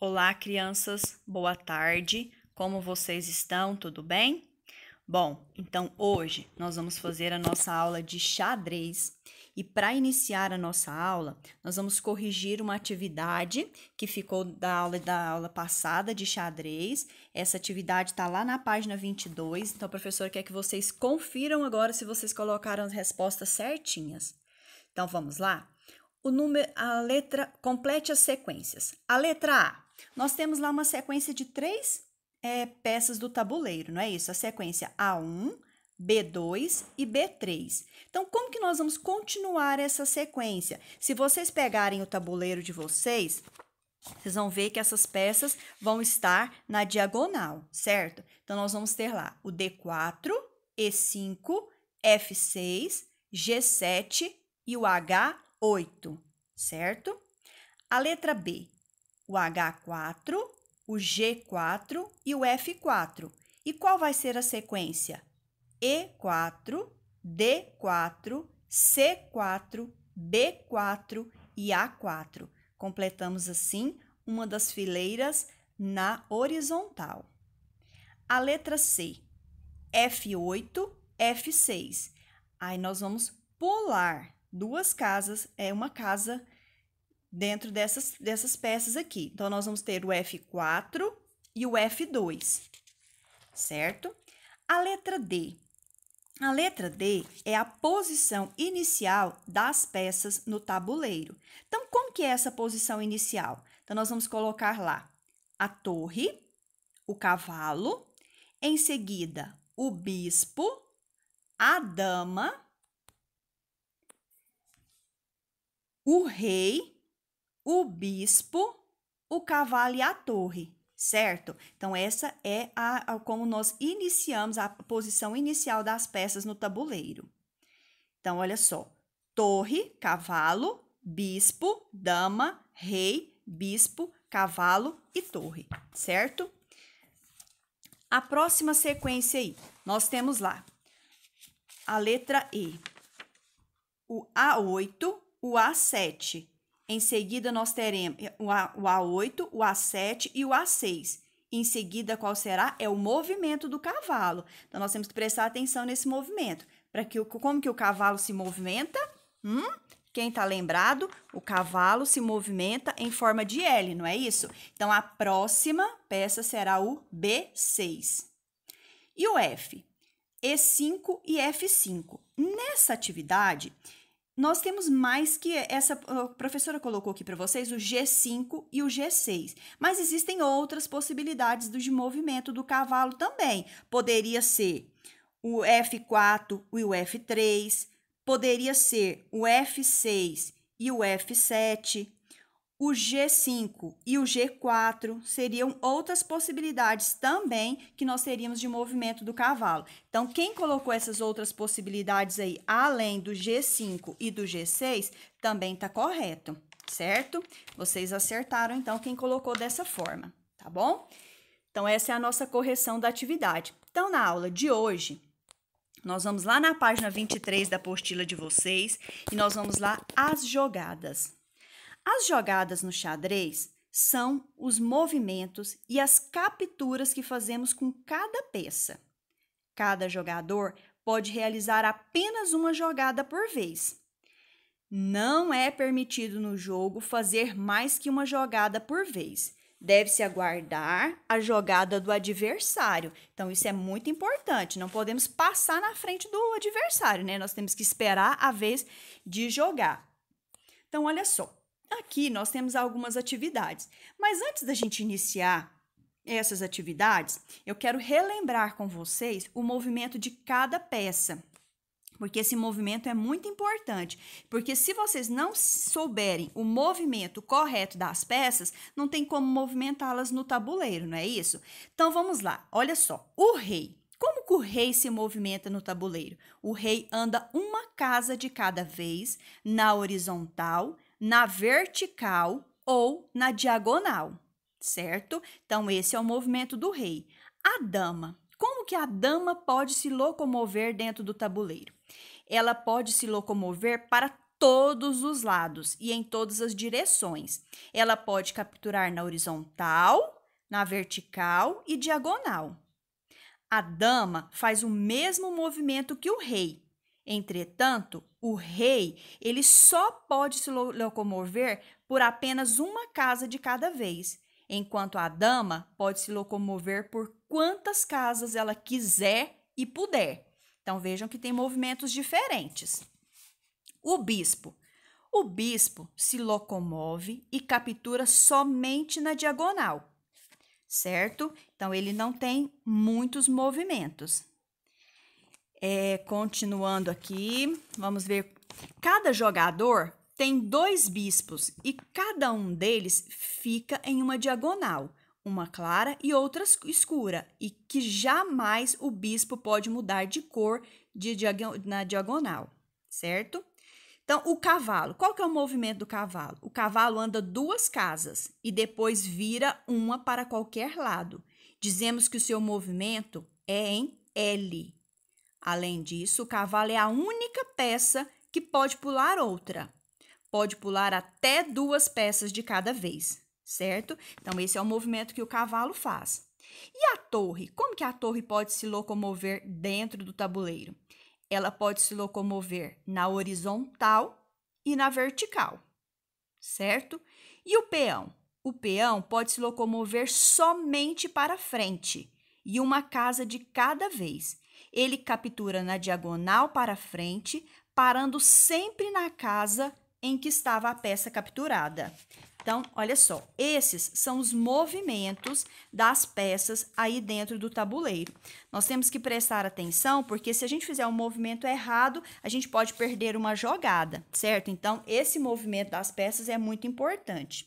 Olá, crianças, boa tarde. Como vocês estão? Tudo bem? Bom, então hoje nós vamos fazer a nossa aula de xadrez e para iniciar a nossa aula, nós vamos corrigir uma atividade que ficou da aula passada de xadrez. Essa atividade está lá na página 22, então a professora quer que vocês confiram agora se vocês colocaram as respostas certinhas. Então vamos lá? A letra, complete as sequências. A letra A, nós temos lá uma sequência de três peças do tabuleiro, não é isso? A sequência A1, B2 e B3. Então, como que nós vamos continuar essa sequência? Se vocês pegarem o tabuleiro de vocês, vocês vão ver que essas peças vão estar na diagonal, certo? Então, nós vamos ter lá o D4, E5, F6, G7 e o H8, certo? A letra B, o H4, o G4 e o F4. E qual vai ser a sequência? E4, D4, C4, B4 e A4. Completamos assim uma das fileiras na horizontal. A letra C, F8, F6. Aí nós vamos pular duas casas, uma casa dentro dessas peças aqui. Então, nós vamos ter o F4 e o F2, certo? A letra D. A letra D é a posição inicial das peças no tabuleiro. Então, como que é essa posição inicial? Então, nós vamos colocar lá a torre, o cavalo, em seguida o bispo, a dama, o rei, o bispo, o cavalo e a torre, certo? Então, essa é como nós iniciamos a posição inicial das peças no tabuleiro. Então, olha só: torre, cavalo, bispo, dama, rei, bispo, cavalo e torre, certo? A próxima sequência aí, nós temos lá a letra E, o A8, o A7. Em seguida, nós teremos o A8, o A7 e o A6. Em seguida, qual será? É o movimento do cavalo. Então, nós temos que prestar atenção nesse movimento. Como que o cavalo se movimenta? Quem está lembrado? O cavalo se movimenta em forma de L, não é isso? Então, a próxima peça será o B6. E o F? E5 e F5. Nessa atividade, nós temos mais que essa, a professora colocou aqui para vocês o G5 e o G6, mas existem outras possibilidades de movimento do cavalo também. Poderia ser o F4 e o F3, poderia ser o F6 e o F7, o G5 e o G4 seriam outras possibilidades também que nós teríamos de movimento do cavalo. Então, quem colocou essas outras possibilidades aí, além do G5 e do G6, também está correto, certo? Vocês acertaram, então, quem colocou dessa forma, tá bom? Então, essa é a nossa correção da atividade. Então, na aula de hoje, nós vamos lá na página 23 da apostila de vocês e nós vamos lá as jogadas. As jogadas no xadrez são os movimentos e as capturas que fazemos com cada peça. Cada jogador pode realizar apenas uma jogada por vez. Não é permitido no jogo fazer mais que uma jogada por vez. Deve-se aguardar a jogada do adversário. Então, isso é muito importante. Não podemos passar na frente do adversário, né? Nós temos que esperar a vez de jogar. Então, olha só. Aqui nós temos algumas atividades, mas antes da gente iniciar essas atividades, eu quero relembrar com vocês o movimento de cada peça, porque esse movimento é muito importante, porque se vocês não souberem o movimento correto das peças, não tem como movimentá-las no tabuleiro, não é isso? Então vamos lá, olha só, o rei. Como que o rei se movimenta no tabuleiro? O rei anda uma casa de cada vez na horizontal, na vertical ou na diagonal, certo? Então, esse é o movimento do rei. A dama. Como que a dama pode se locomover dentro do tabuleiro? Ela pode se locomover para todos os lados e em todas as direções. Ela pode capturar na horizontal, na vertical e diagonal. A dama faz o mesmo movimento que o rei. Entretanto, o rei ele só pode se locomover por apenas uma casa de cada vez, enquanto a dama pode se locomover por quantas casas ela quiser e puder. Então, vejam que tem movimentos diferentes. O bispo. O bispo se locomove e captura somente na diagonal, certo? Então, ele não tem muitos movimentos. Continuando aqui, vamos ver. Cada jogador tem 2 bispos e cada um deles fica em uma diagonal, uma clara e outra escura, e que jamais o bispo pode mudar de cor na diagonal, certo? Então, o cavalo, qual que é o movimento do cavalo? O cavalo anda 2 casas e depois vira uma para qualquer lado. Dizemos que o seu movimento é em L. Além disso, o cavalo é a única peça que pode pular outra. Pode pular até 2 peças de cada vez, certo? Então, esse é o movimento que o cavalo faz. E a torre? Como que a torre pode se locomover dentro do tabuleiro? Ela pode se locomover na horizontal e na vertical, certo? E o peão? O peão pode se locomover somente para frente e uma casa de cada vez. Ele captura na diagonal para frente, parando sempre na casa em que estava a peça capturada. Então, olha só, esses são os movimentos das peças aí dentro do tabuleiro. Nós temos que prestar atenção, porque se a gente fizer um movimento errado, a gente pode perder uma jogada, certo? Então, esse movimento das peças é muito importante.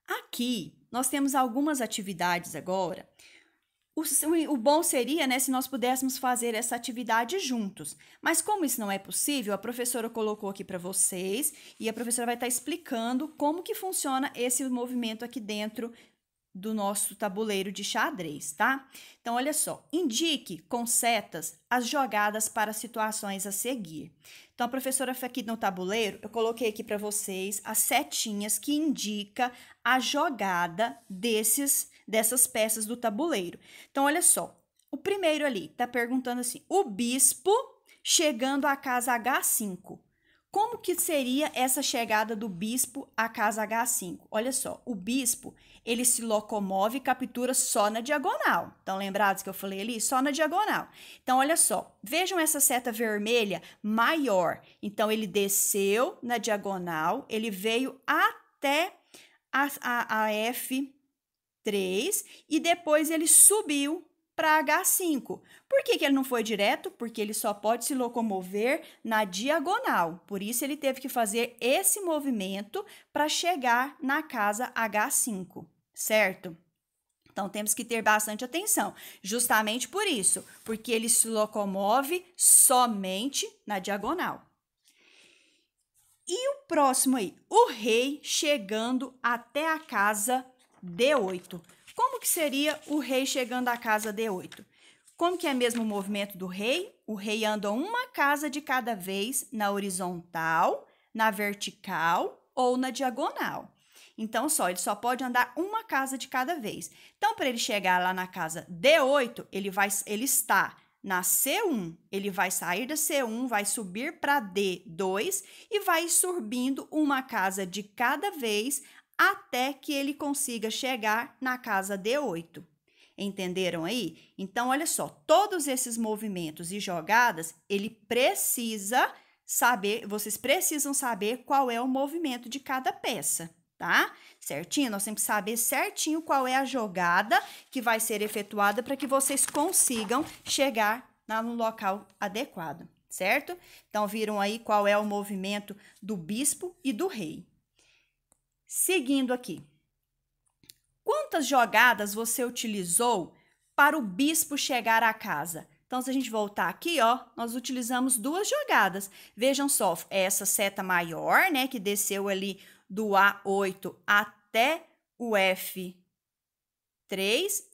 Aqui, nós temos algumas atividades agora. O bom seria, né, se nós pudéssemos fazer essa atividade juntos. Mas como isso não é possível, a professora colocou aqui para vocês e a professora vai estar explicando como que funciona esse movimento aqui dentro do nosso tabuleiro de xadrez, tá? Então, olha só, indique com setas as jogadas para situações a seguir. Então, a professora aqui no tabuleiro, eu coloquei aqui para vocês as setinhas que indica a jogada dessas peças do tabuleiro. Então, olha só, o primeiro ali tá perguntando assim, o bispo chegando à casa H5. Como que seria essa chegada do bispo à casa H5? Olha só, o bispo, ele se locomove e captura só na diagonal. Estão lembrados que eu falei ali? Só na diagonal. Então, olha só, vejam essa seta vermelha maior. Então, ele desceu na diagonal, ele veio até a F3 e depois ele subiu para H5. Por que ele não foi direto? Porque ele só pode se locomover na diagonal. Por isso, ele teve que fazer esse movimento para chegar na casa H5, certo? Então, temos que ter bastante atenção. Justamente por isso, porque ele se locomove somente na diagonal. E o próximo aí, o rei chegando até a casa D8. Como que seria o rei chegando à casa D8? Como que é mesmo o movimento do rei? O rei anda uma casa de cada vez na horizontal, na vertical ou na diagonal. Então, ele só pode andar uma casa de cada vez. Então, para ele chegar lá na casa D8, ele está na C1. Ele vai sair da C1, vai subir para D2 e vai subindo uma casa de cada vez até que ele consiga chegar na casa D8. Entenderam aí? Então, olha só, todos esses movimentos e jogadas, vocês precisam saber qual é o movimento de cada peça, tá? Certinho? Nós temos que saber certinho qual é a jogada que vai ser efetuada para que vocês consigam chegar no local adequado, certo? Então, viram aí qual é o movimento do bispo e do rei. Seguindo aqui. Quantas jogadas você utilizou para o bispo chegar à casa? Então, se a gente voltar aqui, ó, nós utilizamos 2 jogadas. Vejam só, essa seta maior, né, que desceu ali do A8 até o F3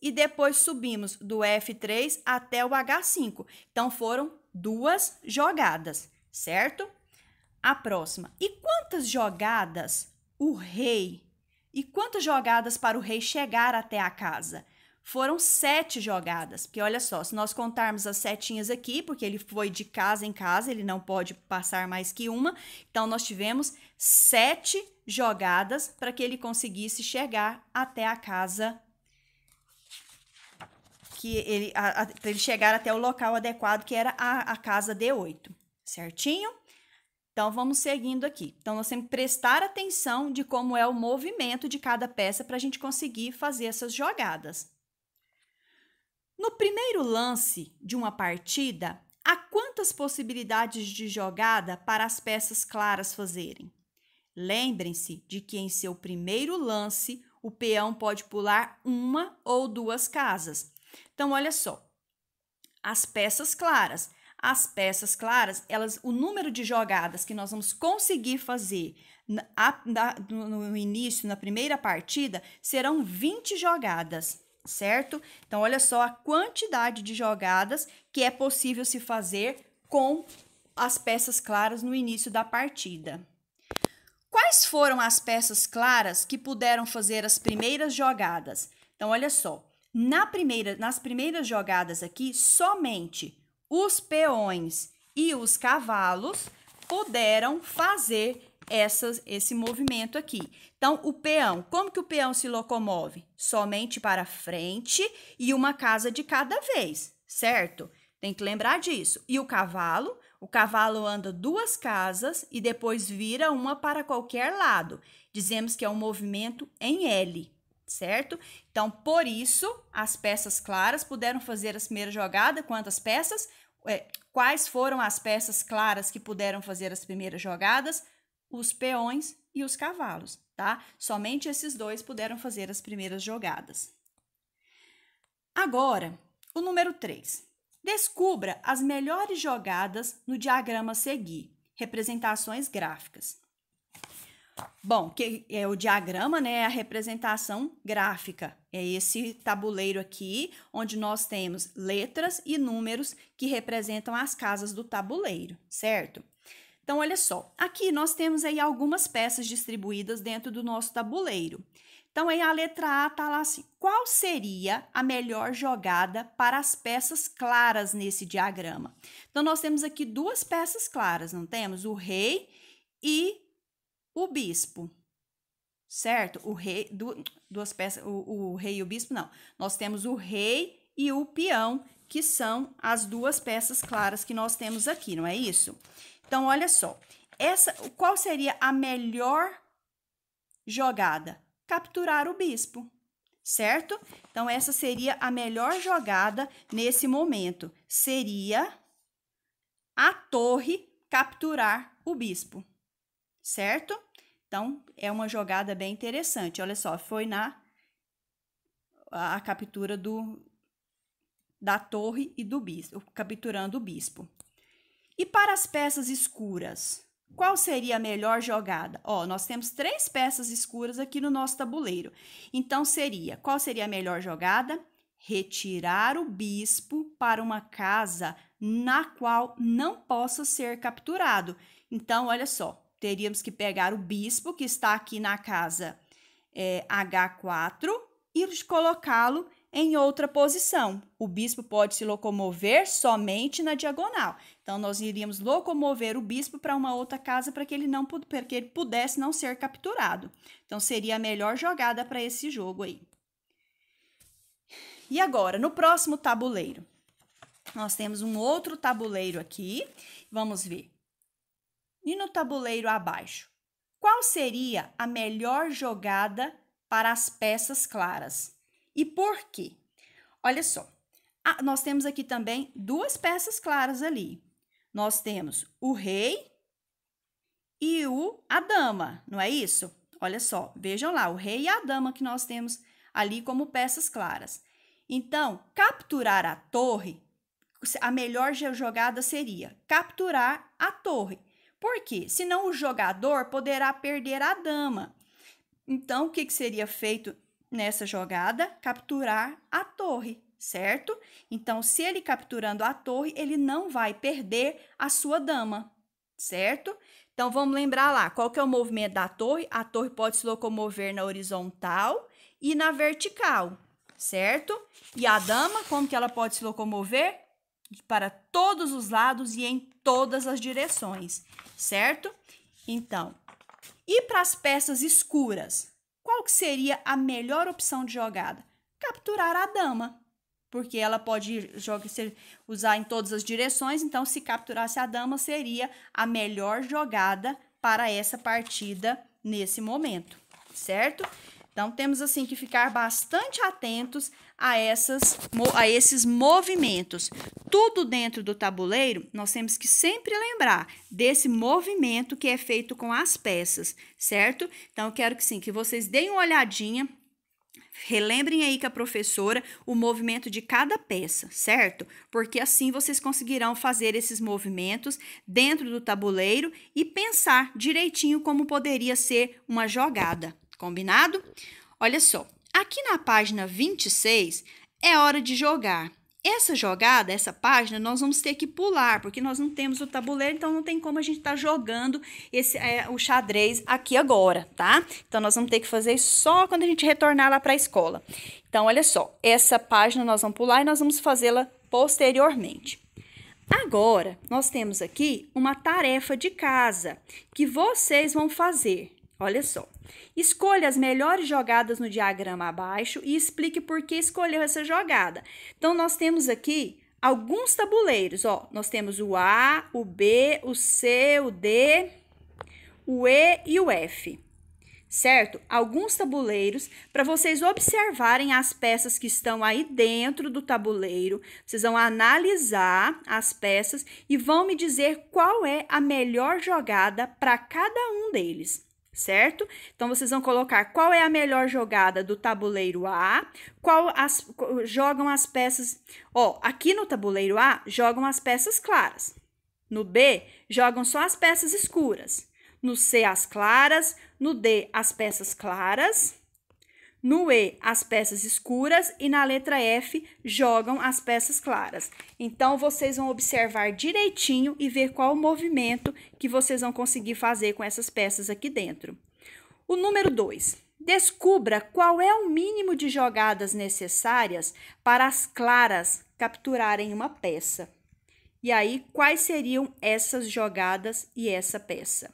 e depois subimos do F3 até o H5. Então, foram 2 jogadas, certo? a próxima. E quantas jogadas para o rei chegar até a casa? Foram 7 jogadas, porque olha só, se nós contarmos as setinhas aqui, porque ele foi de casa em casa, ele não pode passar mais que uma, então nós tivemos 7 jogadas para que ele conseguisse chegar até a casa, para ele chegar até o local adequado, que era a casa D8, certinho? Então, vamos seguindo aqui. Então, nós temos que prestar atenção de como é o movimento de cada peça para a gente conseguir fazer essas jogadas. No primeiro lance de uma partida, há quantas possibilidades de jogada para as peças claras fazerem? Lembrem-se de que em seu primeiro lance, o peão pode pular 1 ou 2 casas. Então, olha só, as peças claras. O número de jogadas que nós vamos conseguir fazer no início, na primeira partida, serão 20 jogadas. Certo? Então, olha só a quantidade de jogadas que é possível se fazer com as peças claras no início da partida. Quais foram as peças claras que puderam fazer as primeiras jogadas? Então, olha só, nas primeiras jogadas aqui, somente os peões e os cavalos puderam fazer esse movimento aqui. Então, o peão, como que o peão se locomove? Somente para frente e uma casa de cada vez, certo? Tem que lembrar disso. E o cavalo anda 2 casas e depois vira uma para qualquer lado. Dizemos que é um movimento em L, certo? Então, por isso, as peças claras puderam fazer a primeira jogada. Quantas peças? Quais foram as peças claras que puderam fazer as primeiras jogadas? Os peões e os cavalos, tá? Somente esses 2 puderam fazer as primeiras jogadas. Agora, o número 3. Descubra as melhores jogadas no diagrama a seguir. Representações gráficas. Bom, o diagrama, né, é a representação gráfica. É esse tabuleiro aqui, onde nós temos letras e números que representam as casas do tabuleiro, certo? Então, olha só, aqui nós temos aí algumas peças distribuídas dentro do nosso tabuleiro. Então, aí a letra A está lá assim, qual seria a melhor jogada para as peças claras nesse diagrama? Então, nós temos aqui 2 peças claras, não temos? O rei e o bispo, certo? O rei e o bispo, não. Nós temos o rei e o peão, que são as 2 peças claras que nós temos aqui, não é isso? Então, olha só, qual seria a melhor jogada? Capturar o bispo, certo? Então, essa seria a melhor jogada nesse momento. Seria a torre capturar o bispo, certo? Então, é uma jogada bem interessante. Olha só, foi a captura da torre e do bispo, capturando o bispo. E para as peças escuras, qual seria a melhor jogada? Nós temos 3 peças escuras aqui no nosso tabuleiro. Então, qual seria a melhor jogada? Retirar o bispo para uma casa na qual não possa ser capturado. Então, olha só, teríamos que pegar o bispo que está aqui na casa H4 e colocá-lo em outra posição. O bispo pode se locomover somente na diagonal. Então, nós iríamos locomover o bispo para uma outra casa para que ele pudesse não ser capturado. Então, seria a melhor jogada para esse jogo aí. E agora, no próximo tabuleiro, nós temos um outro tabuleiro aqui. Vamos ver. E no tabuleiro abaixo, qual seria a melhor jogada para as peças claras? E por quê? Olha só, nós temos aqui também 2 peças claras ali. Nós temos o rei e a dama, não é isso? Olha só, vejam lá, o rei e a dama que nós temos ali como peças claras. Então, capturar a torre, a melhor jogada seria capturar a torre. Por quê? Senão o jogador poderá perder a dama. Então, o que seria feito nessa jogada? Capturar a torre, certo? Então, se ele capturando a torre, ele não vai perder a sua dama, certo? Então, vamos lembrar lá, qual que é o movimento da torre? A torre pode se locomover na horizontal e na vertical, certo? E a dama, como que ela pode se locomover? Para todos os lados e em todas as direções, certo? Então, e para as peças escuras? Qual que seria a melhor opção de jogada? Capturar a dama, porque ela pode usar em todas as direções, então se capturasse a dama seria a melhor jogada para essa partida nesse momento, certo? Então temos assim que ficar bastante atentos a esses movimentos. Tudo dentro do tabuleiro, nós temos que sempre lembrar desse movimento que é feito com as peças, certo? Então eu quero que vocês deem uma olhadinha. Relembrem aí com a professora o movimento de cada peça, certo? Porque assim vocês conseguirão fazer esses movimentos dentro do tabuleiro e pensar direitinho como poderia ser uma jogada, combinado? Olha só, aqui na página 26 é hora de jogar. Essa jogada, essa página, nós vamos ter que pular, porque nós não temos o tabuleiro, então não tem como a gente estar jogando o xadrez aqui agora, tá? Então, nós vamos ter que fazer isso só quando a gente retornar lá para a escola. Então, olha só, essa página nós vamos pular e nós vamos fazê-la posteriormente. Agora, nós temos aqui uma tarefa de casa que vocês vão fazer. Olha só, escolha as melhores jogadas no diagrama abaixo e explique por que escolheu essa jogada. Então, nós temos aqui alguns tabuleiros, ó. Nós temos o A, o B, o C, o D, o E e o F, certo? Alguns tabuleiros para vocês observarem as peças que estão aí dentro do tabuleiro. Vocês vão analisar as peças e vão me dizer qual é a melhor jogada para cada um deles, certo? Então, vocês vão colocar qual é a melhor jogada do tabuleiro A, jogam as peças... Ó, aqui no tabuleiro A, jogam as peças claras. No B, jogam só as peças escuras. No C, as claras. No D, as peças claras. No E, as peças escuras e na letra F, jogam as peças claras. Então, vocês vão observar direitinho e ver qual o movimento que vocês vão conseguir fazer com essas peças aqui dentro. O número 2. Descubra qual é o mínimo de jogadas necessárias para as claras capturarem uma peça. E aí, quais seriam essas jogadas e essa peça?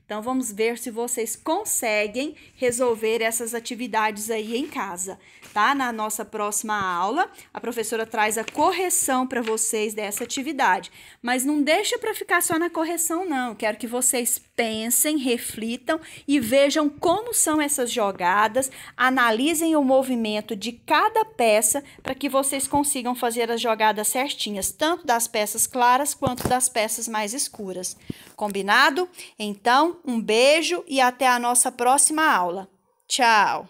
Então, vamos ver se vocês conseguem resolver essas atividades aí em casa, tá? Na nossa próxima aula, a professora traz a correção para vocês dessa atividade. Mas não deixa para ficar só na correção, não. Quero que vocês pensem, reflitam e vejam como são essas jogadas, analisem o movimento de cada peça para que vocês consigam fazer as jogadas certinhas, tanto das peças claras quanto das peças mais escuras. Combinado? Então, um beijo e até a nossa próxima aula. Tchau!